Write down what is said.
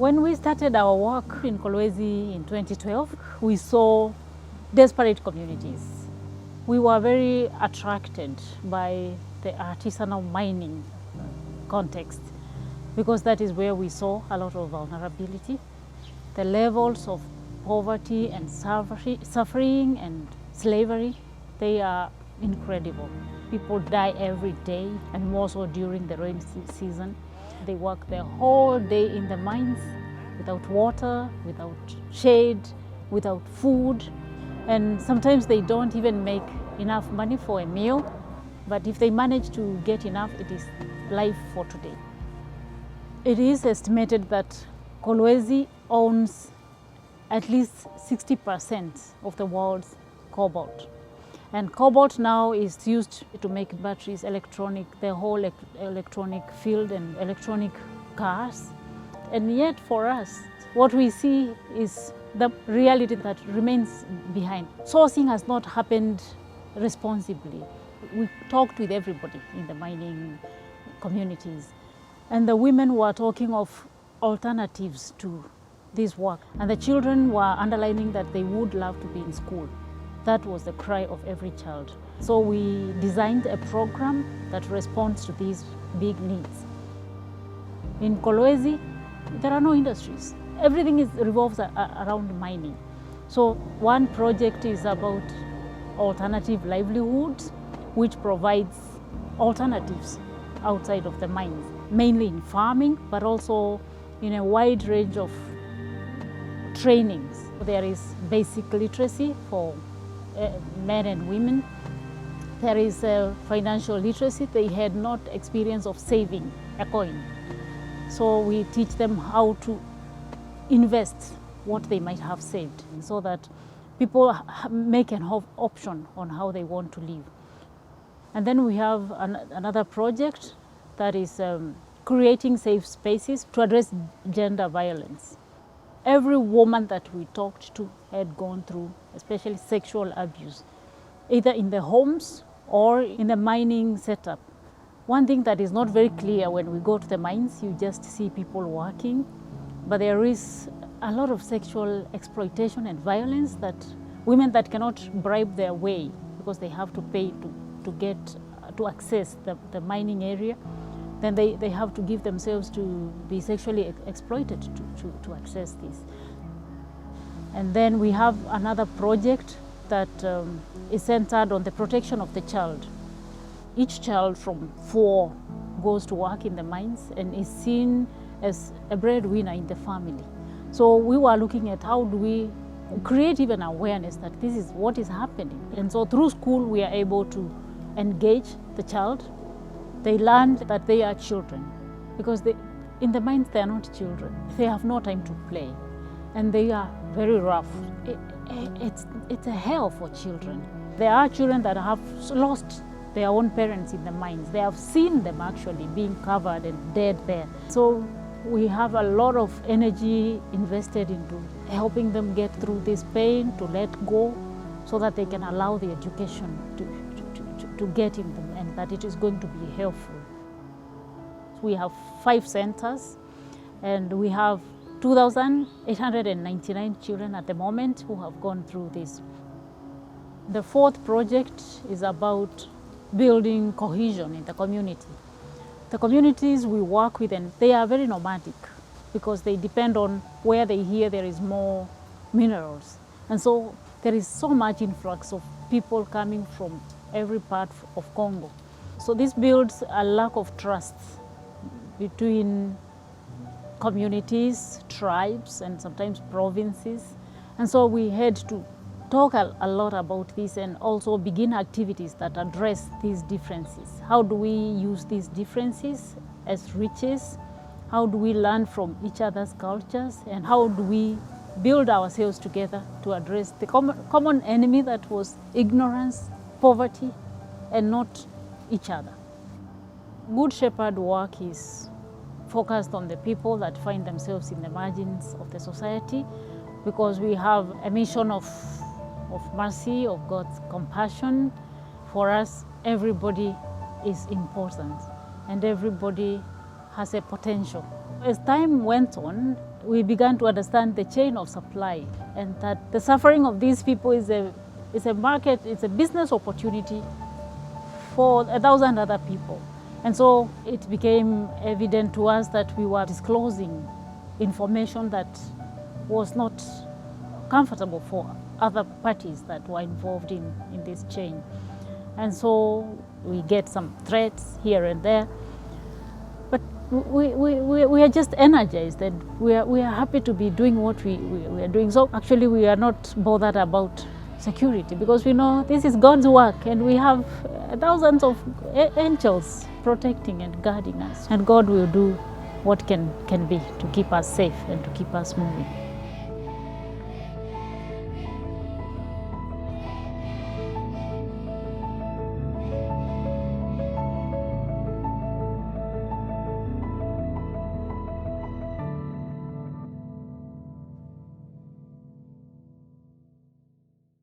When we started our work in Kolwezi in 2012, we saw desperate communities. We were very attracted by the artisanal mining context because that is where we saw a lot of vulnerability. The levels of poverty and suffering and slavery, they are incredible. People die every day, and more so during the rainy season. They work the whole day in the mines without water, without shade, without food, and sometimes they don't even make enough money for a meal, but if they manage to get enough, it is life for today. It is estimated that Kolwezi owns at least 60% of the world's cobalt. And cobalt now is used to make batteries, electronic, the whole electronic field and electronic cars. And yet for us, what we see is the reality that remains behind. Sourcing has not happened responsibly. We talked with everybody in the mining communities, and the women were talking of alternatives to this work. And the children were underlining that they would love to be in school. That was the cry of every child. So we designed a program that responds to these big needs. In Kolwezi, there are no industries. Everything revolves around mining. So one project is about alternative livelihoods, which provides alternatives outside of the mines, mainly in farming, but also in a wide range of trainings. There is basic literacy for men and women. There is financial literacy. They had not experience of saving a coin. So we teach them how to invest what they might have saved so that people make an option on how they want to live. And then we have another project that is creating safe spaces to address gender violence. Every woman that we talked to had gone through, especially sexual abuse, either in the homes or in the mining setup. One thing that is not very clear when we go to the mines, you just see people working, but there is a lot of sexual exploitation and violence that women that cannot bribe their way because they have to pay to access the mining area, then they have to give themselves to be sexually exploited to access this. And then we have another project that is centered on the protection of the child. Each child from 4 goes to work in the mines and is seen as a breadwinner in the family. So we were looking at how do we create even awareness that this is what is happening. And so through school we are able to engage the child. They learn that they are children because in the mines they are not children. They have no time to play and they are very rough. It's a hell for children. There are children that have lost their own parents in the mines. They have seen them actually being covered and dead there. So we have a lot of energy invested into helping them get through this pain, to let go, so that they can allow the education to get in them and that it is going to be helpful. We have 5 centers and we have 2,899 children at the moment who have gone through this. The 4th project is about building cohesion in the community. The communities we work with, and they are very nomadic because they depend on where they hear there is more minerals. And so there is so much influx of people coming from every part of Congo. So this builds a lack of trust between communities, tribes, and sometimes provinces. And so we had to talk a lot about this and also begin activities that address these differences. How do we use these differences as riches? How do we learn from each other's cultures? And how do we build ourselves together to address the common enemy that was ignorance, poverty, and not each other? Good Shepherd work is focused on the people that find themselves in the margins of the society, because we have a mission of mercy, of God's compassion. For us, everybody is important and everybody has a potential. As time went on, we began to understand the chain of supply, and that the suffering of these people is a market, it's a business opportunity for 1,000 other people. And so it became evident to us that we were disclosing information that was not comfortable for other parties that were involved in this chain. And so we get some threats here and there. But we are just energized, and we are happy to be doing what we are doing. So actually we are not bothered about security, because we know this is God's work, and we have thousands of angels protecting and guarding us. And God will do what can be to keep us safe and to keep us moving.